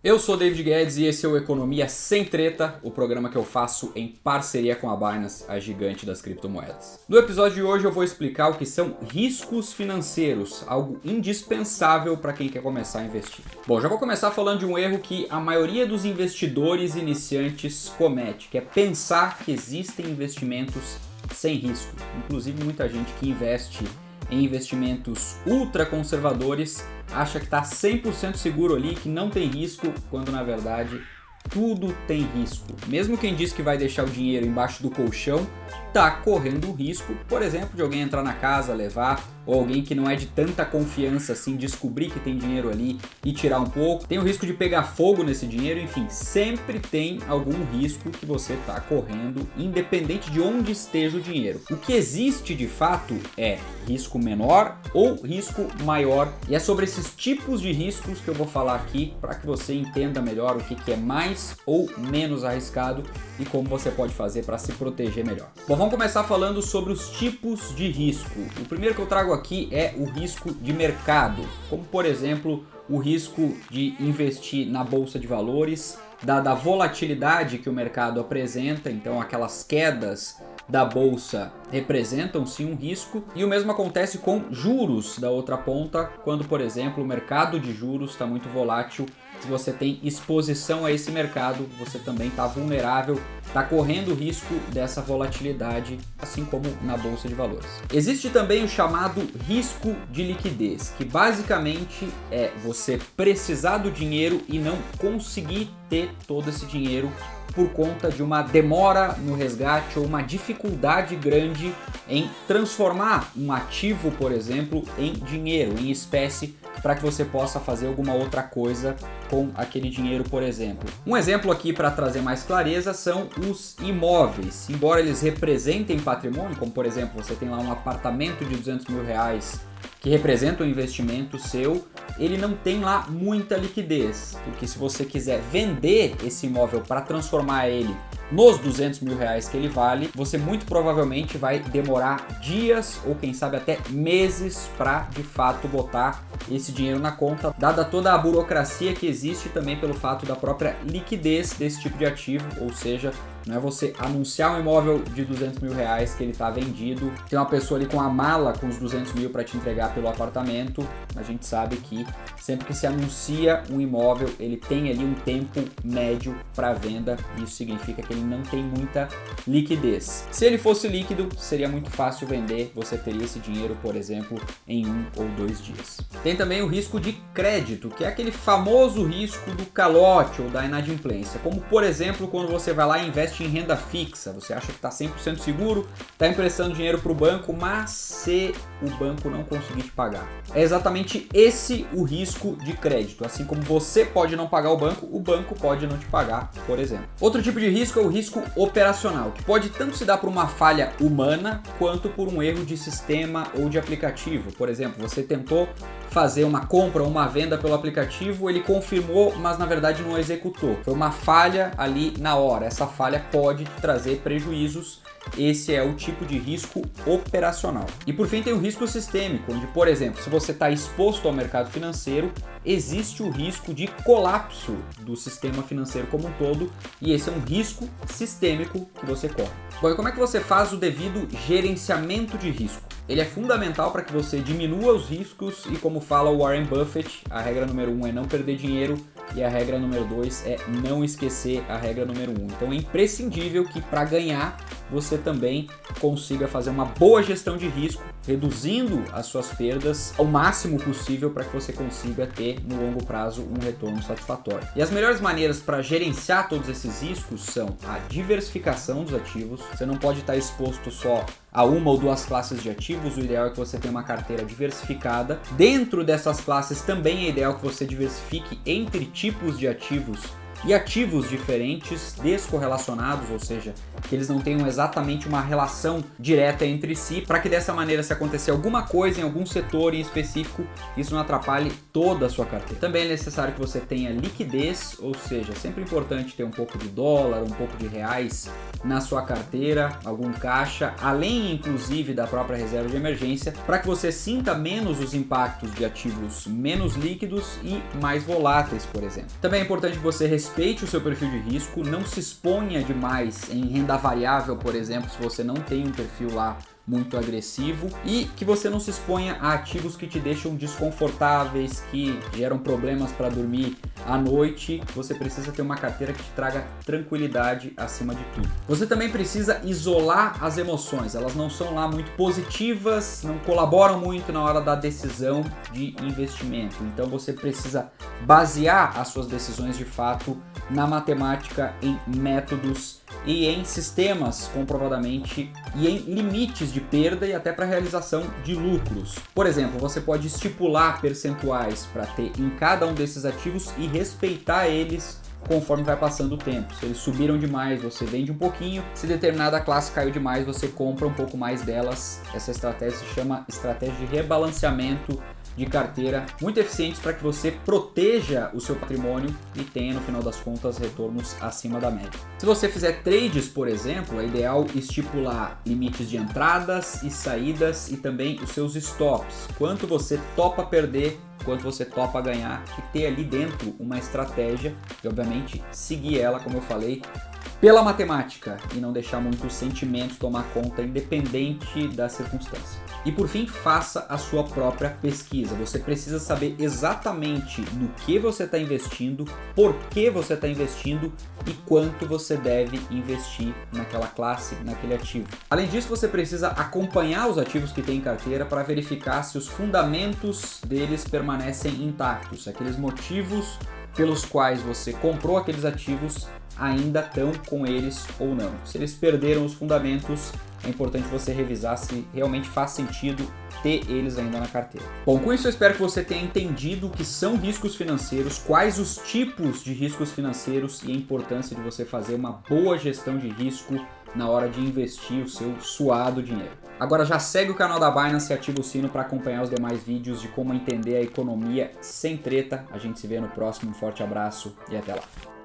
Eu sou David Guedes e esse é o Economia Sem Treta, o programa que eu faço em parceria com a Binance, a gigante das criptomoedas. No episódio de hoje eu vou explicar o que são riscos financeiros, algo indispensável para quem quer começar a investir. Bom, já vou começar falando de um erro que a maioria dos investidores iniciantes comete, que é pensar que existem investimentos sem risco. Inclusive muita gente que investe em investimentos ultra conservadores acha que está 100% seguro ali, que não tem risco, quando na verdade tudo tem risco. Mesmo quem diz que vai deixar o dinheiro embaixo do colchão, está correndo o risco, por exemplo, de alguém entrar na casa, levar, ou alguém que não é de tanta confiança assim, descobrir que tem dinheiro ali e tirar um pouco. Tem o risco de pegar fogo nesse dinheiro, enfim, sempre tem algum risco que você está correndo, independente de onde esteja o dinheiro. O que existe de fato é risco menor ou risco maior, e é sobre esses tipos de riscos que eu vou falar aqui para que você entenda melhor o que é mais ou menos arriscado e como você pode fazer para se proteger melhor. Bom, vamos começar falando sobre os tipos de risco. O primeiro que eu trago aqui é o risco de mercado, como por exemplo o risco de investir na bolsa de valores, dada a volatilidade que o mercado apresenta, então aquelas quedas da bolsa representam sim um risco, e o mesmo acontece com juros da outra ponta, quando por exemplo o mercado de juros está muito volátil. Se você tem exposição a esse mercado, você também está vulnerável, está correndo o risco dessa volatilidade, assim como na bolsa de valores. Existe também o chamado risco de liquidez, que basicamente é você precisar do dinheiro e não conseguir ter todo esse dinheiro por conta de uma demora no resgate ou uma dificuldade grande em transformar um ativo, por exemplo, em dinheiro, em espécie, para que você possa fazer alguma outra coisa com aquele dinheiro, por exemplo. Um exemplo aqui para trazer mais clareza são os imóveis. Embora eles representem patrimônio, como por exemplo, você tem lá um apartamento de 200 mil reais que representa um investimento seu, ele não tem lá muita liquidez, porque se você quiser vender esse imóvel para transformar ele nos 200 mil reais que ele vale, você muito provavelmente vai demorar dias ou quem sabe até meses para de fato botar esse dinheiro na conta, dada toda a burocracia que existe também pelo fato da própria liquidez desse tipo de ativo, ou seja, não é você anunciar um imóvel de 200 mil reais que ele está vendido, tem uma pessoa ali com a mala com os 200 mil para te entregar pelo apartamento. A gente sabe que sempre que se anuncia um imóvel, ele tem ali um tempo médio para venda, e isso significa que ele não tem muita liquidez. Se ele fosse líquido, seria muito fácil vender, você teria esse dinheiro, por exemplo, em 1 ou 2 dias. Tem também o risco de crédito, que é aquele famoso risco do calote ou da inadimplência, como por exemplo quando você vai lá e investe em renda fixa, você acha que está 100% seguro, está emprestando dinheiro para o banco, mas se o banco não conseguir te pagar. É exatamente esse o risco de crédito, assim como você pode não pagar o banco pode não te pagar, por exemplo. Outro tipo de risco é o risco operacional, que pode tanto se dar por uma falha humana quanto por um erro de sistema ou de aplicativo. Por exemplo, você tentou fazer uma compra ou uma venda pelo aplicativo, ele confirmou, mas na verdade não executou. Foi uma falha ali na hora. Essa falha pode te trazer prejuízos. Esse é o tipo de risco operacional. E por fim tem o risco sistêmico, onde, por exemplo, se você está exposto ao mercado financeiro, existe o risco de colapso do sistema financeiro como um todo, e esse é um risco sistêmico que você corre. Bom, e como é que você faz o devido gerenciamento de risco? Ele é fundamental para que você diminua os riscos e, como fala o Warren Buffett, a regra número 1 é não perder dinheiro e a regra número 2 é não esquecer a regra número 1. Então é imprescindível que para ganhar você também consiga fazer uma boa gestão de risco, reduzindo as suas perdas ao máximo possível para que você consiga ter no longo prazo um retorno satisfatório. E as melhores maneiras para gerenciar todos esses riscos são a diversificação dos ativos. Você não pode estar exposto só a uma ou duas classes de ativos, o ideal é que você tenha uma carteira diversificada. Dentro dessas classes também é ideal que você diversifique entre tipos de ativos e ativos diferentes descorrelacionados, ou seja, que eles não tenham exatamente uma relação direta entre si, para que dessa maneira, se acontecer alguma coisa em algum setor em específico, isso não atrapalhe toda a sua carteira. Também é necessário que você tenha liquidez, ou seja, é sempre importante ter um pouco de dólar, um pouco de reais na sua carteira, algum caixa, além inclusive da própria reserva de emergência, para que você sinta menos os impactos de ativos menos líquidos e mais voláteis, por exemplo. Também é importante que você respeite o seu perfil de risco, não se exponha demais em renda variável, por exemplo, se você não tem um perfil lá muito agressivo, e que você não se exponha a ativos que te deixam desconfortáveis, que geram problemas para dormir à noite. Você precisa ter uma carteira que te traga tranquilidade acima de tudo. Você também precisa isolar as emoções, elas não são lá muito positivas, não colaboram muito na hora da decisão de investimento. Então você precisa basear as suas decisões de fato na matemática, em métodos e em sistemas comprovadamente e em limites de perda e até para realização de lucros. Por exemplo, você pode estipular percentuais para ter em cada um desses ativos e respeitar eles conforme vai passando o tempo. Se eles subiram demais, você vende um pouquinho. Se determinada classe caiu demais, você compra um pouco mais delas. Essa estratégia se chama estratégia de rebalanceamento de carteira, muito eficientes para que você proteja o seu patrimônio e tenha, no final das contas, retornos acima da média. Se você fizer trades, por exemplo, é ideal estipular limites de entradas e saídas e também os seus stops. Quanto você topa perder, quanto você topa ganhar, e ter ali dentro uma estratégia e, obviamente, seguir ela, como eu falei, pela matemática e não deixar muito os sentimentos tomar conta, independente da circunstância. E por fim, faça a sua própria pesquisa. Você precisa saber exatamente no que você está investindo, por que você está investindo e quanto você deve investir naquela classe, naquele ativo. Além disso, você precisa acompanhar os ativos que tem em carteira para verificar se os fundamentos deles permanecem intactos, se aqueles motivos pelos quais você comprou aqueles ativos ainda estão com eles ou não. Se eles perderam os fundamentos, é importante você revisar se realmente faz sentido ter eles ainda na carteira. Bom, com isso eu espero que você tenha entendido o que são riscos financeiros, quais os tipos de riscos financeiros e a importância de você fazer uma boa gestão de risco na hora de investir o seu suado dinheiro. Agora já segue o canal da Binance e ativa o sino para acompanhar os demais vídeos de como entender a economia sem treta. A gente se vê no próximo, um forte abraço e até lá.